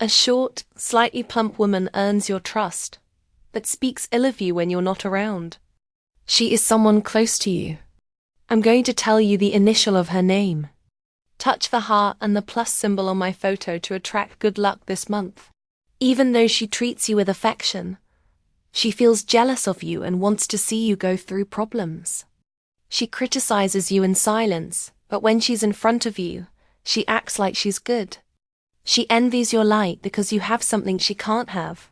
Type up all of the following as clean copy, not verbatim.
A short, slightly plump woman earns your trust, but speaks ill of you when you're not around. She is someone close to you. I'm going to tell you the initial of her name. Touch the heart and the plus symbol on my photo to attract good luck this month. Even though she treats you with affection, she feels jealous of you and wants to see you go through problems. She criticizes you in silence, but when she's in front of you, she acts like she's good. She envies your light because you have something she can't have.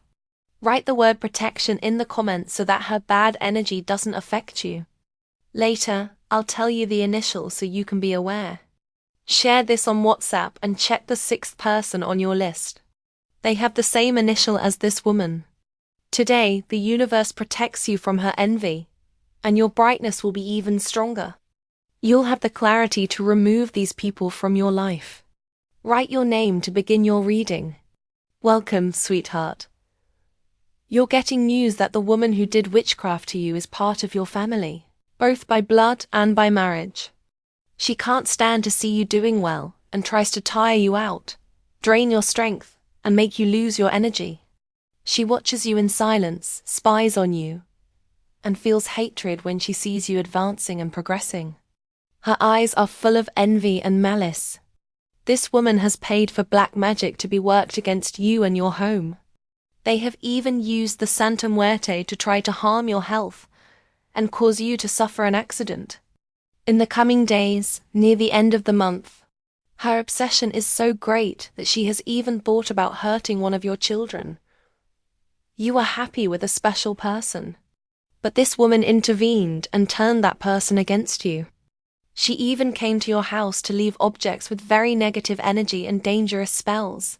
Write the word protection in the comments so that her bad energy doesn't affect you. Later, I'll tell you the initials so you can be aware. Share this on WhatsApp and check the sixth person on your list. They have the same initial as this woman. Today, the universe protects you from her envy, and your brightness will be even stronger. You'll have the clarity to remove these people from your life. Write your name to begin your reading. Welcome, sweetheart. You're getting news that the woman who did witchcraft to you is part of your family, both by blood and by marriage. She can't stand to see you doing well and tries to tire you out, drain your strength, and make you lose your energy. She watches you in silence, spies on you, and feels hatred when she sees you advancing and progressing. Her eyes are full of envy and malice. This woman has paid for black magic to be worked against you and your home. They have even used the Santa Muerte to try to harm your health and cause you to suffer an accident. In the coming days, near the end of the month, her obsession is so great that she has even thought about hurting one of your children. You are happy with a special person, but this woman intervened and turned that person against you. She even came to your house to leave objects with very negative energy and dangerous spells,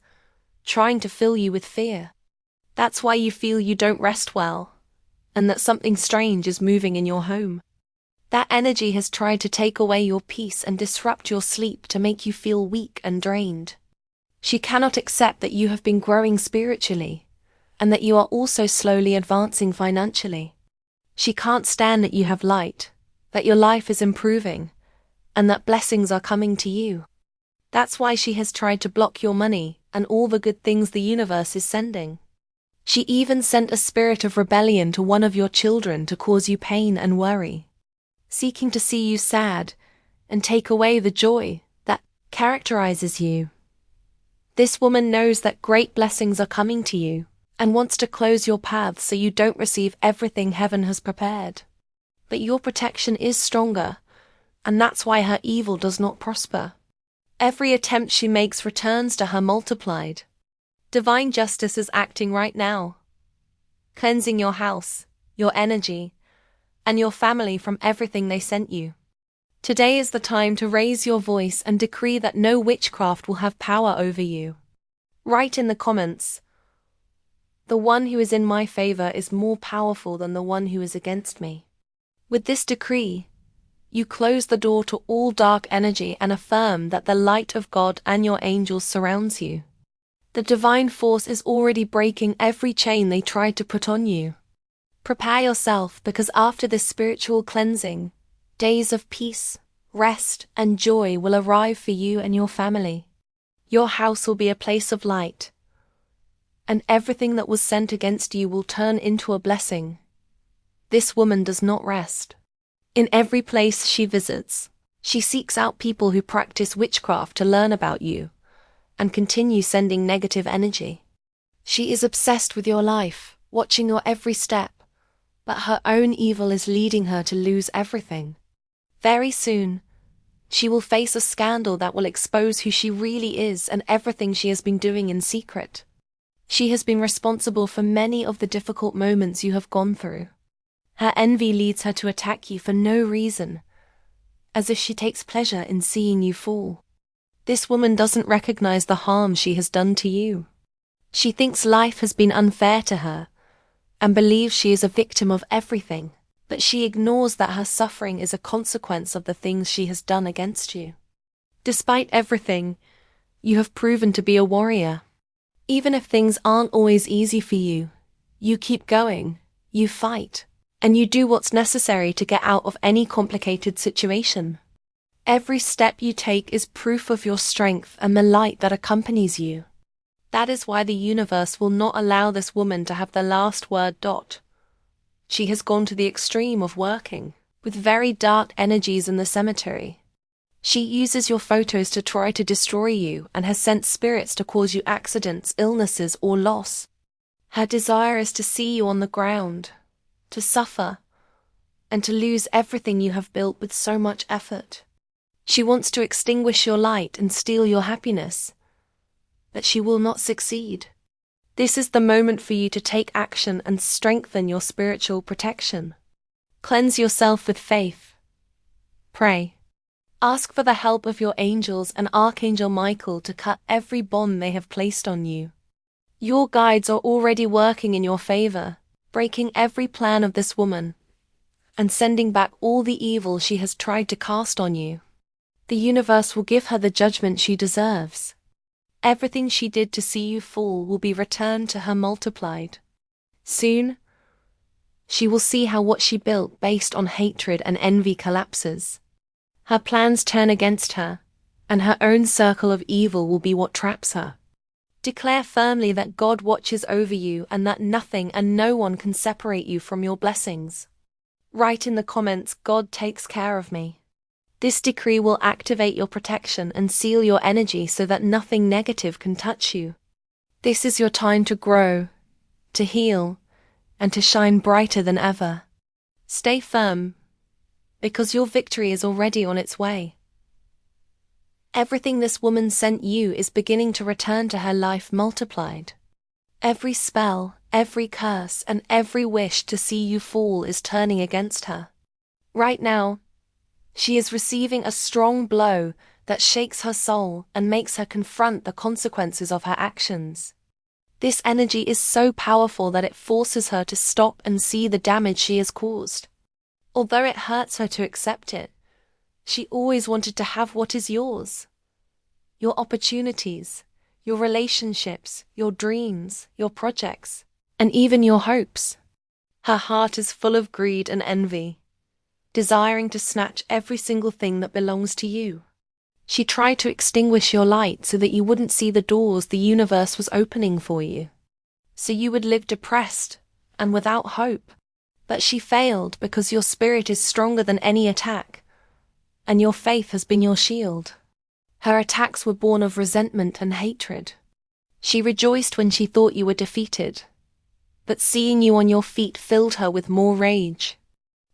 trying to fill you with fear. That's why you feel you don't rest well, and that something strange is moving in your home. That energy has tried to take away your peace and disrupt your sleep to make you feel weak and drained. She cannot accept that you have been growing spiritually, and that you are also slowly advancing financially. She can't stand that you have light, that your life is improving, and that blessings are coming to you. That's why she has tried to block your money and all the good things the universe is sending. She even sent a spirit of rebellion to one of your children to cause you pain and worry, seeking to see you sad and take away the joy that characterizes you. This woman knows that great blessings are coming to you and wants to close your path so you don't receive everything heaven has prepared. But your protection is stronger, and that's why her evil does not prosper. Every attempt she makes returns to her multiplied. Divine justice is acting right now, cleansing your house, your energy, and your family from everything they sent you. Today is the time to raise your voice and decree that no witchcraft will have power over you. Write in the comments, "The one who is in my favor is more powerful than the one who is against me." With this decree, you close the door to all dark energy and affirm that the light of God and your angels surrounds you. The divine force is already breaking every chain they tried to put on you. Prepare yourself, because after this spiritual cleansing, days of peace, rest, and joy will arrive for you and your family. Your house will be a place of light, and everything that was sent against you will turn into a blessing. This woman does not rest. In every place she visits, she seeks out people who practice witchcraft to learn about you and continue sending negative energy. She is obsessed with your life, watching your every step, but her own evil is leading her to lose everything. Very soon, she will face a scandal that will expose who she really is and everything she has been doing in secret. She has been responsible for many of the difficult moments you have gone through. Her envy leads her to attack you for no reason, as if she takes pleasure in seeing you fall. This woman doesn't recognize the harm she has done to you. She thinks life has been unfair to her and believes she is a victim of everything, but she ignores that her suffering is a consequence of the things she has done against you. Despite everything, you have proven to be a warrior. Even if things aren't always easy for you, you keep going, you fight, and you do what's necessary to get out of any complicated situation. Every step you take is proof of your strength and the light that accompanies you. That is why the universe will not allow this woman to have the last word. She has gone to the extreme of working with very dark energies in the cemetery. She uses your photos to try to destroy you and has sent spirits to cause you accidents, illnesses, or loss. Her desire is to see you on the ground, to suffer, and to lose everything you have built with so much effort. She wants to extinguish your light and steal your happiness, but she will not succeed. This is the moment for you to take action and strengthen your spiritual protection. Cleanse yourself with faith. Pray. Ask for the help of your angels and Archangel Michael to cut every bond they have placed on you. Your guides are already working in your favor, breaking every plan of this woman and sending back all the evil she has tried to cast on you. The universe will give her the judgment she deserves. Everything she did to see you fall will be returned to her multiplied. Soon, she will see how what she built based on hatred and envy collapses. Her plans turn against her, and her own circle of evil will be what traps her. Declare firmly that God watches over you and that nothing and no one can separate you from your blessings. Write in the comments, God takes care of me. This decree will activate your protection and seal your energy so that nothing negative can touch you. This is your time to grow, to heal, and to shine brighter than ever. Stay firm, because your victory is already on its way. Everything this woman sent you is beginning to return to her life multiplied. Every spell, every curse, and every wish to see you fall is turning against her. Right now, she is receiving a strong blow that shakes her soul and makes her confront the consequences of her actions. This energy is so powerful that it forces her to stop and see the damage she has caused. Although it hurts her to accept it, she always wanted to have what is yours. Your opportunities, your relationships, your dreams, your projects, and even your hopes. Her heart is full of greed and envy, desiring to snatch every single thing that belongs to you. She tried to extinguish your light so that you wouldn't see the doors the universe was opening for you, so you would live depressed and without hope. But she failed because your spirit is stronger than any attack, and your faith has been your shield. Her attacks were born of resentment and hatred. She rejoiced when she thought you were defeated, but seeing you on your feet filled her with more rage.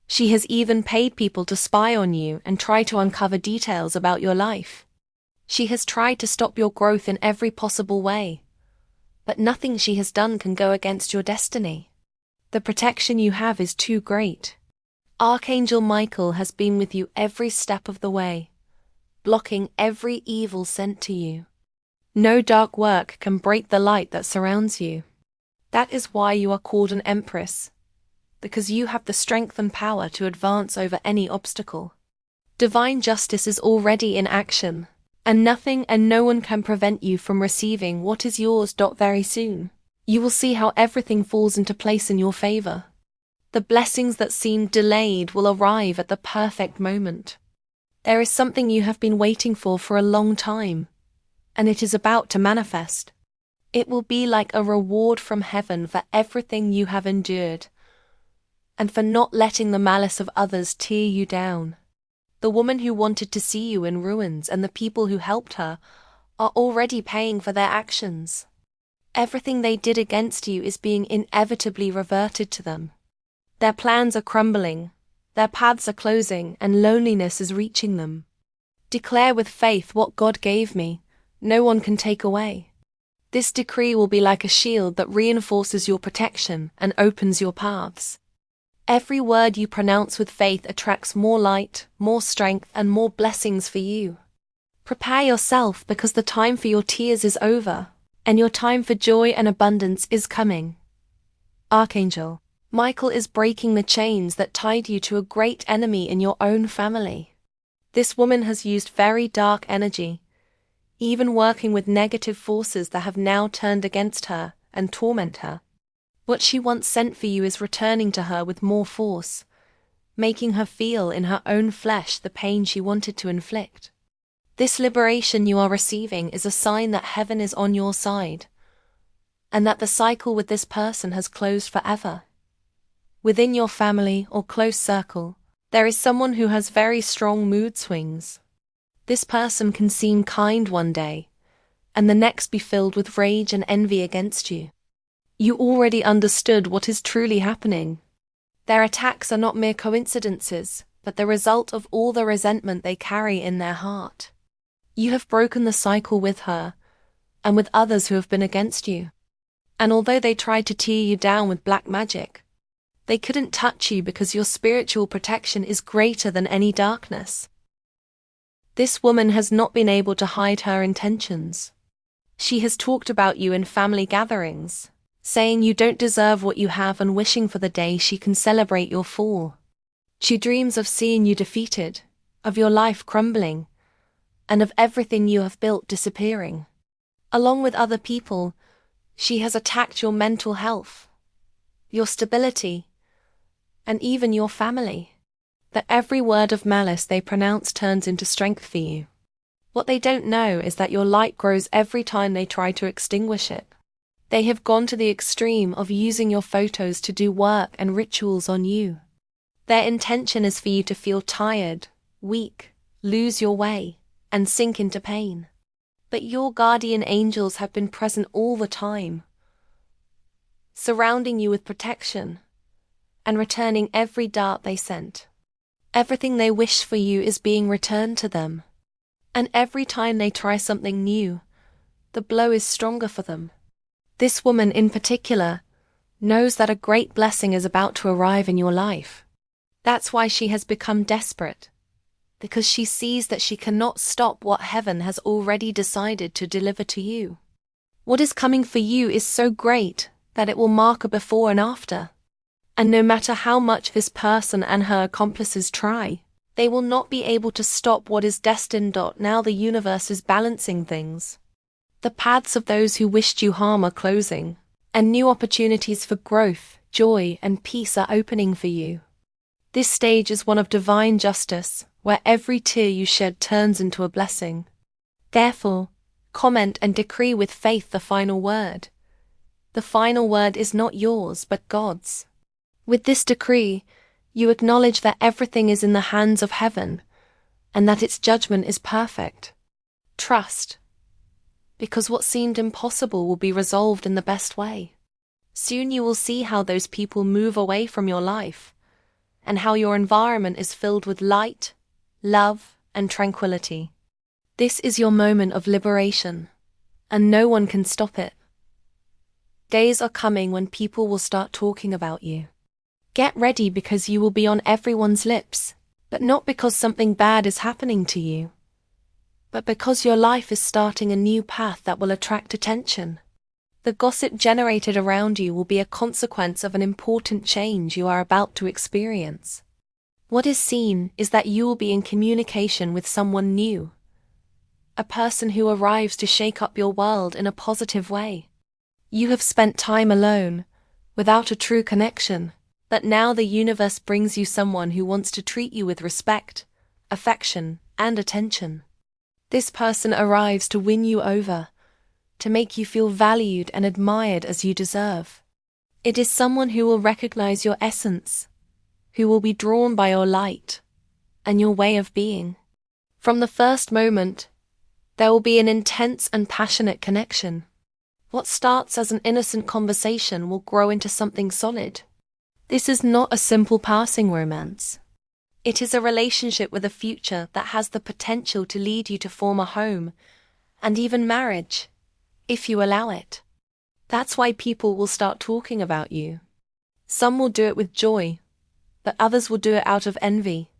She has even paid people to spy on you and try to uncover details about your life. She has tried to stop your growth in every possible way, but nothing she has done can go against your destiny. The protection you have is too great. Archangel Michael has been with you every step of the way, blocking every evil sent to you. No dark work can break the light that surrounds you. That is why you are called an empress, because you have the strength and power to advance over any obstacle. Divine justice is already in action, and nothing and no one can prevent you from receiving what is yours. Very soon, you will see how everything falls into place in your favor. The blessings that seemed delayed will arrive at the perfect moment. There is something you have been waiting for a long time, and it is about to manifest. It will be like a reward from heaven for everything you have endured, and for not letting the malice of others tear you down. The woman who wanted to see you in ruins and the people who helped her are already paying for their actions. Everything they did against you is being inevitably reverted to them. Their plans are crumbling, their paths are closing, and loneliness is reaching them. Declare with faith, what God gave me, no one can take away. This decree will be like a shield that reinforces your protection and opens your paths. Every word you pronounce with faith attracts more light, more strength, and more blessings for you. Prepare yourself, because the time for your tears is over, and your time for joy and abundance is coming. Archangel Michael is breaking the chains that tied you to a great enemy in your own family. This woman has used very dark energy, even working with negative forces that have now turned against her and torment her. What she once sent for you is returning to her with more force, making her feel in her own flesh the pain she wanted to inflict. This liberation you are receiving is a sign that heaven is on your side, and that the cycle with this person has closed forever. Within your family or close circle, there is someone who has very strong mood swings. This person can seem kind one day, and the next be filled with rage and envy against you. You already understood what is truly happening. Their attacks are not mere coincidences, but the result of all the resentment they carry in their heart. You have broken the cycle with her, and with others who have been against you. And although they tried to tear you down with black magic, they couldn't touch you because your spiritual protection is greater than any darkness. This woman has not been able to hide her intentions. She has talked about you in family gatherings, saying you don't deserve what you have and wishing for the day she can celebrate your fall. She dreams of seeing you defeated, of your life crumbling, and of everything you have built disappearing. Along with other people, she has attacked your mental health, your stability, and even your family. That every word of malice they pronounce turns into strength for you. What they don't know is that your light grows every time they try to extinguish it. They have gone to the extreme of using your photos to do work and rituals on you. Their intention is for you to feel tired, weak, lose your way, and sink into pain. But your guardian angels have been present all the time, surrounding you with protection and returning every dart they sent. Everything they wish for you is being returned to them. And every time they try something new, the blow is stronger for them. This woman in particular knows that a great blessing is about to arrive in your life. That's why she has become desperate, because she sees that she cannot stop what heaven has already decided to deliver to you. What is coming for you is so great that it will mark a before and after. And no matter how much this person and her accomplices try, they will not be able to stop what is destined. Now the universe is balancing things. The paths of those who wished you harm are closing, and new opportunities for growth, joy, and peace are opening for you. This stage is one of divine justice, where every tear you shed turns into a blessing. Therefore, comment and decree with faith the final word. The final word is not yours, but God's. With this decree, you acknowledge that everything is in the hands of heaven, and that its judgment is perfect. Trust, because what seemed impossible will be resolved in the best way. Soon you will see how those people move away from your life, and how your environment is filled with light, love, and tranquility. This is your moment of liberation, and no one can stop it. Days are coming when people will start talking about you. Get ready, because you will be on everyone's lips, but not because something bad is happening to you, but because your life is starting a new path that will attract attention. The gossip generated around you will be a consequence of an important change you are about to experience. What is seen is that you will be in communication with someone new, a person who arrives to shake up your world in a positive way. You have spent time alone, without a true connection, but now the universe brings you someone who wants to treat you with respect, affection, and attention. This person arrives to win you over, to make you feel valued and admired as you deserve. It is someone who will recognize your essence, who will be drawn by your light and your way of being. From the first moment, there will be an intense and passionate connection. What starts as an innocent conversation will grow into something solid. This is not a simple passing romance. It is a relationship with a future that has the potential to lead you to form a home, and even marriage, if you allow it. That's why people will start talking about you. Some will do it with joy, but others will do it out of envy,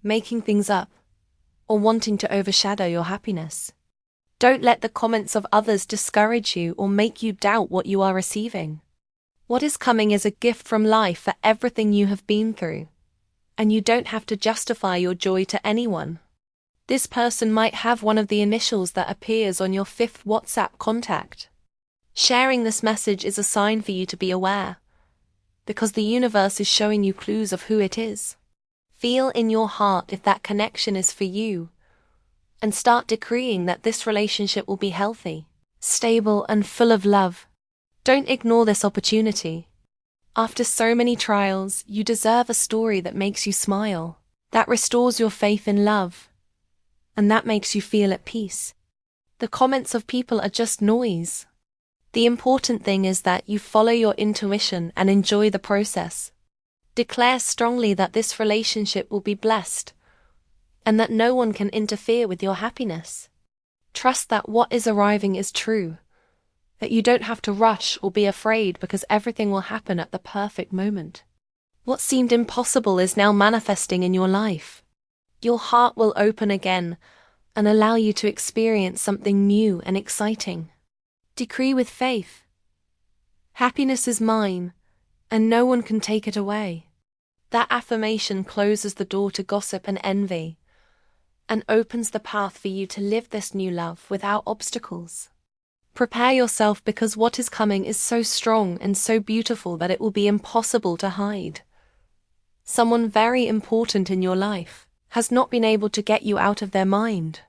making things up, or wanting to overshadow your happiness. Don't let the comments of others discourage you or make you doubt what you are receiving. What is coming is a gift from life for everything you have been through, and you don't have to justify your joy to anyone. This person might have one of the initials that appears on your 5th WhatsApp contact. Sharing this message is a sign for you to be aware, because the universe is showing you clues of who it is. Feel in your heart if that connection is for you, and start decreeing that this relationship will be healthy, stable, and full of love. Don't ignore this opportunity. After so many trials, you deserve a story that makes you smile, that restores your faith in love, and that makes you feel at peace. The comments of people are just noise. The important thing is that you follow your intuition and enjoy the process. Declare strongly that this relationship will be blessed, and that no one can interfere with your happiness. Trust that what is arriving is true, that you don't have to rush or be afraid because everything will happen at the perfect moment. What seemed impossible is now manifesting in your life. Your heart will open again and allow you to experience something new and exciting. Decree with faith. Happiness is mine, and no one can take it away. That affirmation closes the door to gossip and envy, and opens the path for you to live this new love without obstacles. Prepare yourself because what is coming is so strong and so beautiful that it will be impossible to hide. Someone very important in your life has not been able to get you out of their mind.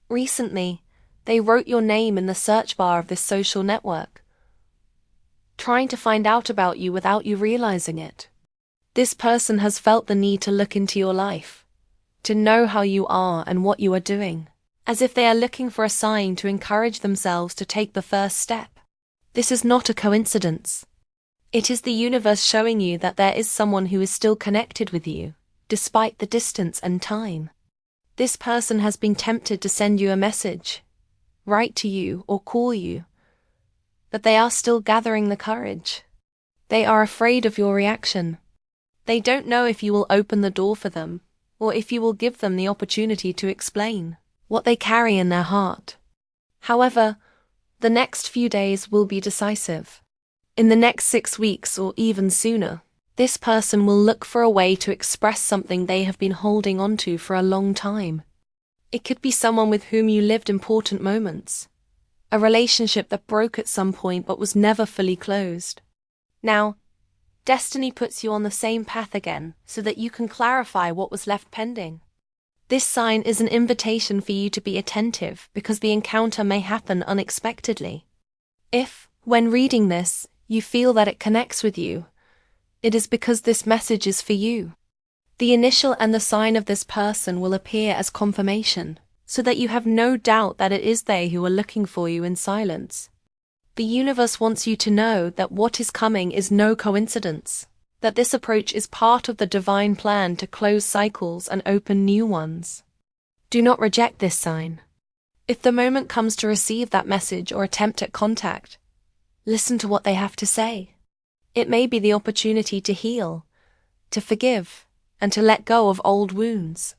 Recently, they wrote your name in the search bar of this social network, trying to find out about you without you realizing it. This person has felt the need to look into your life, to know how you are and what you are doing, as if they are looking for a sign to encourage themselves to take the first step. This is not a coincidence. It is the universe showing you that there is someone who is still connected with you, despite the distance and time. This person has been tempted to send you a message, write to you or call you, but they are still gathering the courage. They are afraid of your reaction. They don't know if you will open the door for them, or if you will give them the opportunity to explain what they carry in their heart. However, the next few days will be decisive. In the next 6 weeks or even sooner, this person will look for a way to express something they have been holding onto for a long time. It could be someone with whom you lived important moments, a relationship that broke at some point but was never fully closed. Now, destiny puts you on the same path again so that you can clarify what was left pending. This sign is an invitation for you to be attentive because the encounter may happen unexpectedly. If, when reading this, you feel that it connects with you, it is because this message is for you. The initial and the sign of this person will appear as confirmation, so that you have no doubt that it is they who are looking for you in silence. The universe wants you to know that what is coming is no coincidence, that this approach is part of the divine plan to close cycles and open new ones. Do not reject this sign. If the moment comes to receive that message or attempt at contact, listen to what they have to say. It may be the opportunity to heal, to forgive, and to let go of old wounds.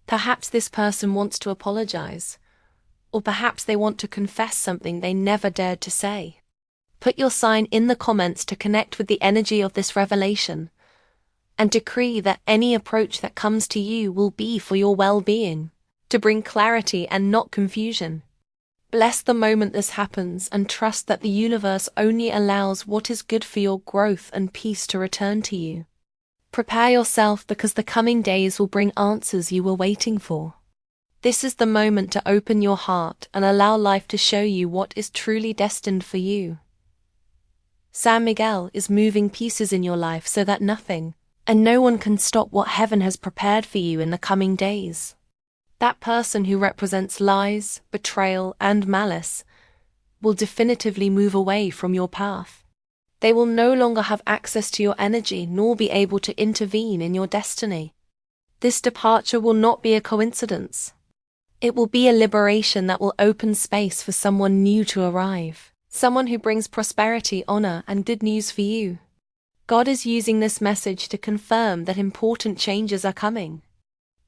Perhaps this person wants to apologize, or perhaps they want to confess something they never dared to say. Put your sign in the comments to connect with the energy of this revelation, and decree that any approach that comes to you will be for your well-being, to bring clarity and not confusion. Bless the moment this happens and trust that the universe only allows what is good for your growth and peace to return to you. Prepare yourself because the coming days will bring answers you were waiting for. This is the moment to open your heart and allow life to show you what is truly destined for you. San Miguel is moving pieces in your life so that nothing and no one can stop what heaven has prepared for you in the coming days. That person who represents lies, betrayal, and malice will definitively move away from your path. They will no longer have access to your energy nor be able to intervene in your destiny. This departure will not be a coincidence. It will be a liberation that will open space for someone new to arrive, someone who brings prosperity, honor, and good news for you. God is using this message to confirm that important changes are coming.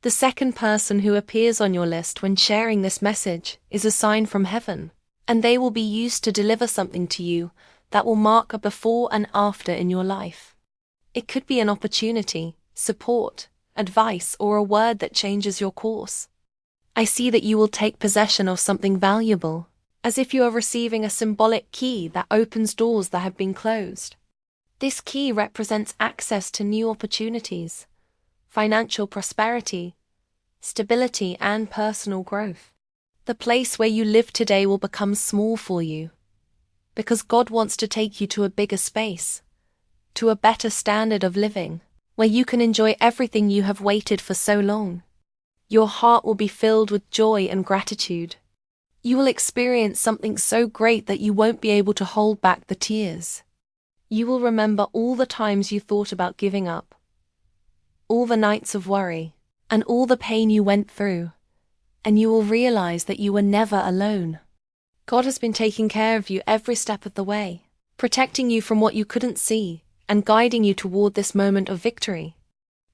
The second person who appears on your list when sharing this message is a sign from heaven, and they will be used to deliver something to you that will mark a before and after in your life. It could be an opportunity, support, advice, or a word that changes your course. I see that you will take possession of something valuable, as if you are receiving a symbolic key that opens doors that have been closed. This key represents access to new opportunities, financial prosperity, stability, and personal growth. The place where you live today will become small for you, because God wants to take you to a bigger space, to a better standard of living, where you can enjoy everything you have waited for so long. Your heart will be filled with joy and gratitude. You will experience something so great that you won't be able to hold back the tears. You will remember all the times you thought about giving up, all the nights of worry, and all the pain you went through, and you will realize that you were never alone. God has been taking care of you every step of the way, protecting you from what you couldn't see, and guiding you toward this moment of victory.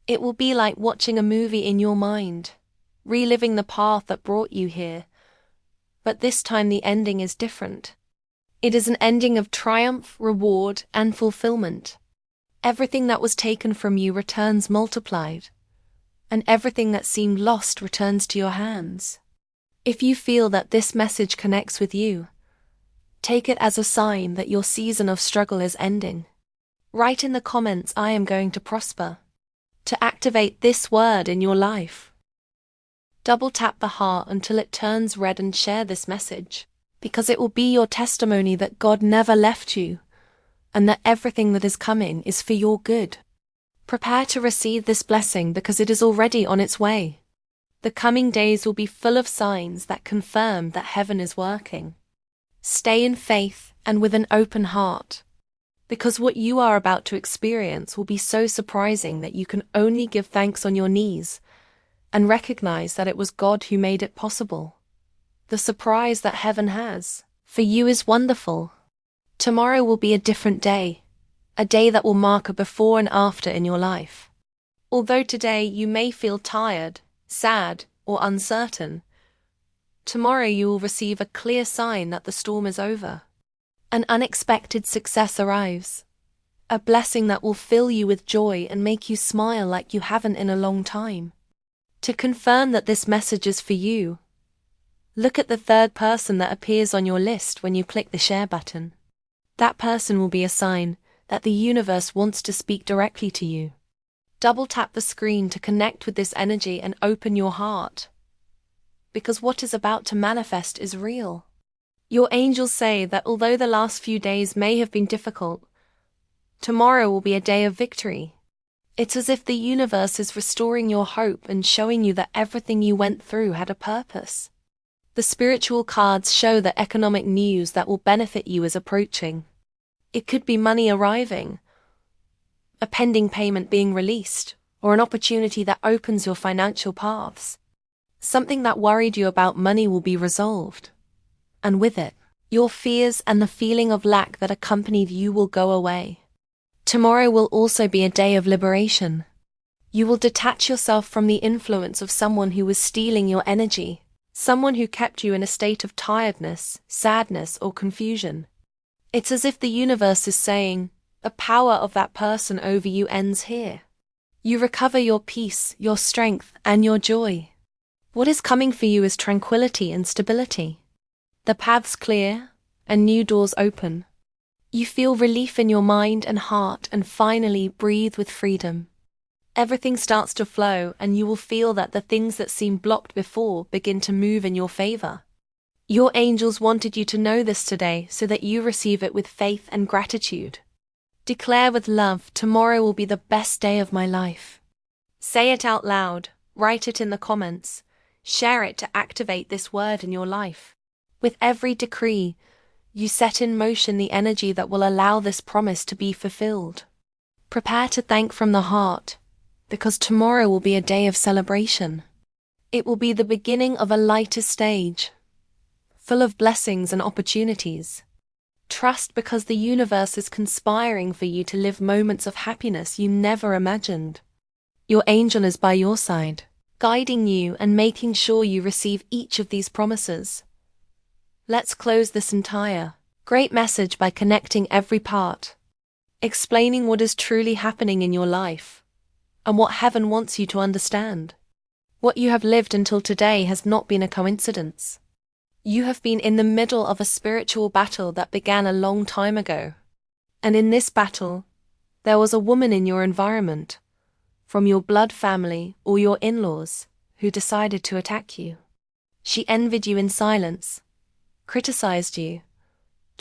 It will be like watching a movie in your mind, reliving the path that brought you here. But this time the ending is different. It is an ending of triumph, reward, and fulfillment. Everything that was taken from you returns multiplied, and everything that seemed lost returns to your hands. If you feel that this message connects with you, take it as a sign that your season of struggle is ending. Write in the comments, "I am going to prosper," to activate this word in your life. Double tap the heart until it turns red and share this message, because it will be your testimony that God never left you, and that everything that is coming is for your good. Prepare to receive this blessing because it is already on its way. The coming days will be full of signs that confirm that heaven is working. Stay in faith and with an open heart, because what you are about to experience will be so surprising that you can only give thanks on your knees and recognize that it was God who made it possible. The surprise that heaven has for you is wonderful. Tomorrow will be a different day, a day that will mark a before and after in your life. Although today you may feel tired, sad, or uncertain, tomorrow you will receive a clear sign that the storm is over. An unexpected success arrives, a blessing that will fill you with joy and make you smile like you haven't in a long time. To confirm that this message is for you, look at the third person that appears on your list when you click the share button. That person will be a sign that the universe wants to speak directly to you. Double tap the screen to connect with this energy and open your heart, because what is about to manifest is real. Your angels say that although the last few days may have been difficult, tomorrow will be a day of victory. It's as if the universe is restoring your hope and showing you that everything you went through had a purpose. The spiritual cards show that economic news that will benefit you is approaching. It could be money arriving, a pending payment being released, or an opportunity that opens your financial paths. Something that worried you about money will be resolved, and with it, your fears and the feeling of lack that accompanied you will go away. Tomorrow will also be a day of liberation. You will detach yourself from the influence of someone who was stealing your energy, someone who kept you in a state of tiredness, sadness, or confusion. It's as if the universe is saying, the power of that person over you ends here. You recover your peace, your strength, and your joy. What is coming for you is tranquility and stability. The paths clear, and new doors open. You feel relief in your mind and heart and finally breathe with freedom. Everything starts to flow and you will feel that the things that seemed blocked before begin to move in your favor. Your angels wanted you to know this today so that you receive it with faith and gratitude. Declare with love, tomorrow will be the best day of my life. Say it out loud, write it in the comments, share it to activate this word in your life. With every decree, you set in motion the energy that will allow this promise to be fulfilled. Prepare to thank from the heart, because tomorrow will be a day of celebration. It will be the beginning of a lighter stage, full of blessings and opportunities. Trust because the universe is conspiring for you to live moments of happiness you never imagined. Your angel is by your side, guiding you and making sure you receive each of these promises. Let's close this entire great message by connecting every part, explaining what is truly happening in your life, and what heaven wants you to understand. What you have lived until today has not been a coincidence. You have been in the middle of a spiritual battle that began a long time ago. And in this battle, there was a woman in your environment, from your blood family or your in-laws, who decided to attack you. She envied you in silence, criticized you,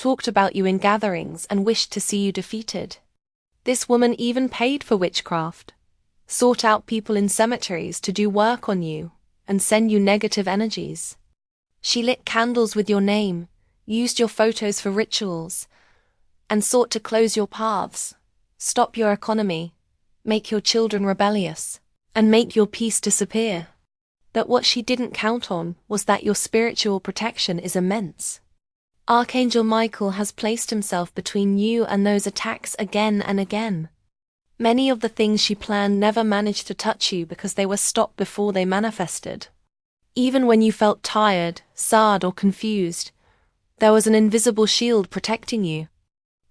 talked about you in gatherings and wished to see you defeated. This woman even paid for witchcraft, sought out people in cemeteries to do work on you and send you negative energies. She lit candles with your name, used your photos for rituals, and sought to close your paths, stop your economy, make your children rebellious, and make your peace disappear. But what she didn't count on was that your spiritual protection is immense. Archangel Michael has placed himself between you and those attacks again and again. Many of the things she planned never managed to touch you because they were stopped before they manifested. Even when you felt tired, sad, or confused, there was an invisible shield protecting you.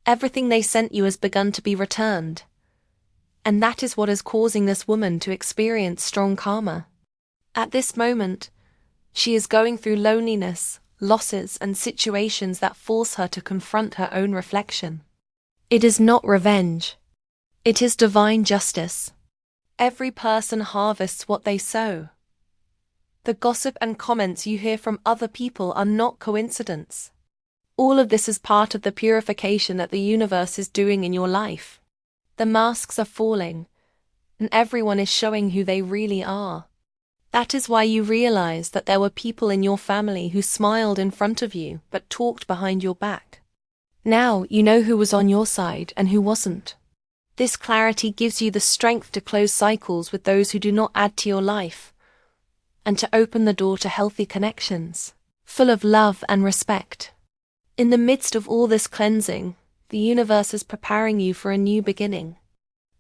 Everything they sent you has begun to be returned. And that is what is causing this woman to experience strong karma. At this moment, she is going through loneliness, losses, and situations that force her to confront her own reflection. It is not revenge. It is divine justice. Every person harvests what they sow. The gossip and comments you hear from other people are not coincidence. All of this is part of the purification that the universe is doing in your life. The masks are falling, and everyone is showing who they really are. That is why you realize that there were people in your family who smiled in front of you but talked behind your back. Now you know who was on your side and who wasn't. This clarity gives you the strength to close cycles with those who do not add to your life, and to open the door to healthy connections, full of love and respect. In the midst of all this cleansing, the universe is preparing you for a new beginning.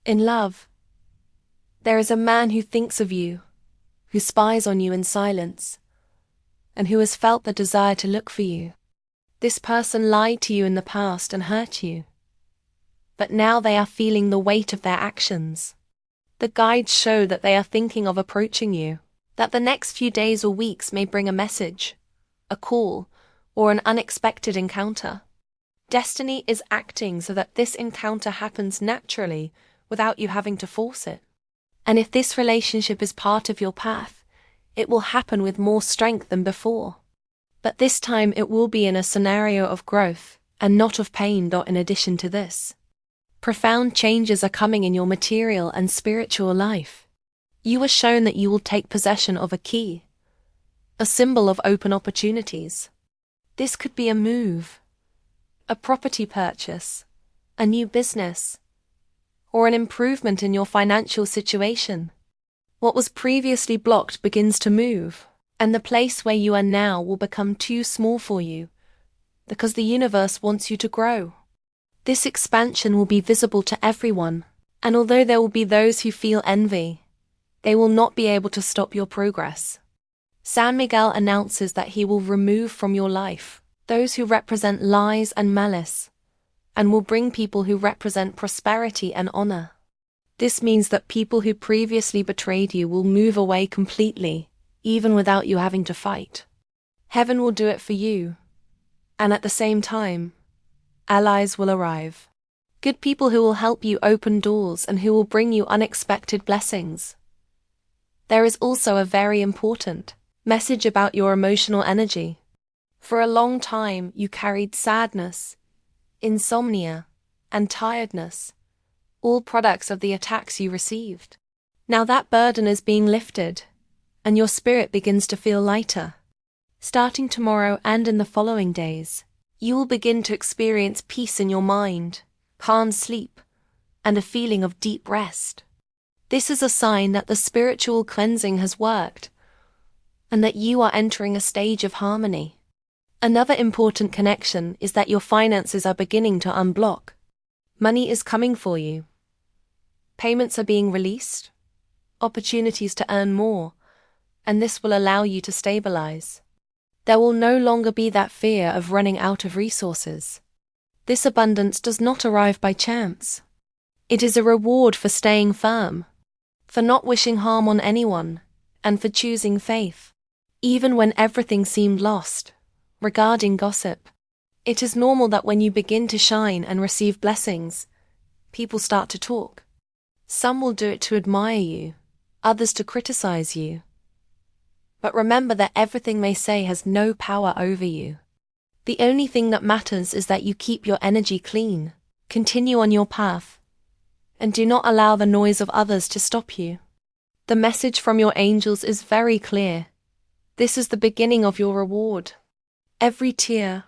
In love, there is a man who thinks of you, who spies on you in silence, and who has felt the desire to look for you. This person lied to you in the past and hurt you, but now they are feeling the weight of their actions. The guides show that they are thinking of approaching you, that the next few days or weeks may bring a message, a call, or an unexpected encounter. Destiny is acting so that this encounter happens naturally without you having to force it. And if this relationship is part of your path, it will happen with more strength than before. But this time it will be in a scenario of growth, and not of pain. In addition to this, profound changes are coming in your material and spiritual life. You are shown that you will take possession of a key, a symbol of open opportunities. This could be a move, a property purchase, a new business, or an improvement in your financial situation. What was previously blocked begins to move, and the place where you are now will become too small for you, because the universe wants you to grow. This expansion will be visible to everyone, and although there will be those who feel envy, they will not be able to stop your progress. San Miguel announces that he will remove from your life those who represent lies and malice, and will bring people who represent prosperity and honor. This means that people who previously betrayed you will move away completely, even without you having to fight. Heaven will do it for you, and at the same time, allies will arrive. Good people who will help you open doors and who will bring you unexpected blessings. There is also a very important message about your emotional energy. For a long time, you carried sadness, insomnia, and tiredness, all products of the attacks you received. Now that burden is being lifted, and your spirit begins to feel lighter. Starting tomorrow and in the following days, you will begin to experience peace in your mind, calm sleep, and a feeling of deep rest. This is a sign that the spiritual cleansing has worked, and that you are entering a stage of harmony. Another important connection is that your finances are beginning to unblock. Money is coming for you. Payments are being released, opportunities to earn more, and this will allow you to stabilize. There will no longer be that fear of running out of resources. This abundance does not arrive by chance. It is a reward for staying firm, for not wishing harm on anyone, and for choosing faith. Even when everything seemed lost. Regarding gossip, it is normal that when you begin to shine and receive blessings, people start to talk. Some will do it to admire you, others to criticize you. But remember that everything they say has no power over you. The only thing that matters is that you keep your energy clean, continue on your path, and do not allow the noise of others to stop you. The message from your angels is very clear. This is the beginning of your reward. Every tear,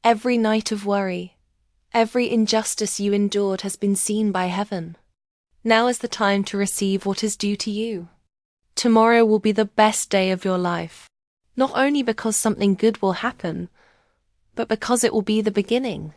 every night of worry, every injustice you endured has been seen by heaven. Now is the time to receive what is due to you. Tomorrow will be the best day of your life, not only because something good will happen, but because it will be the beginning.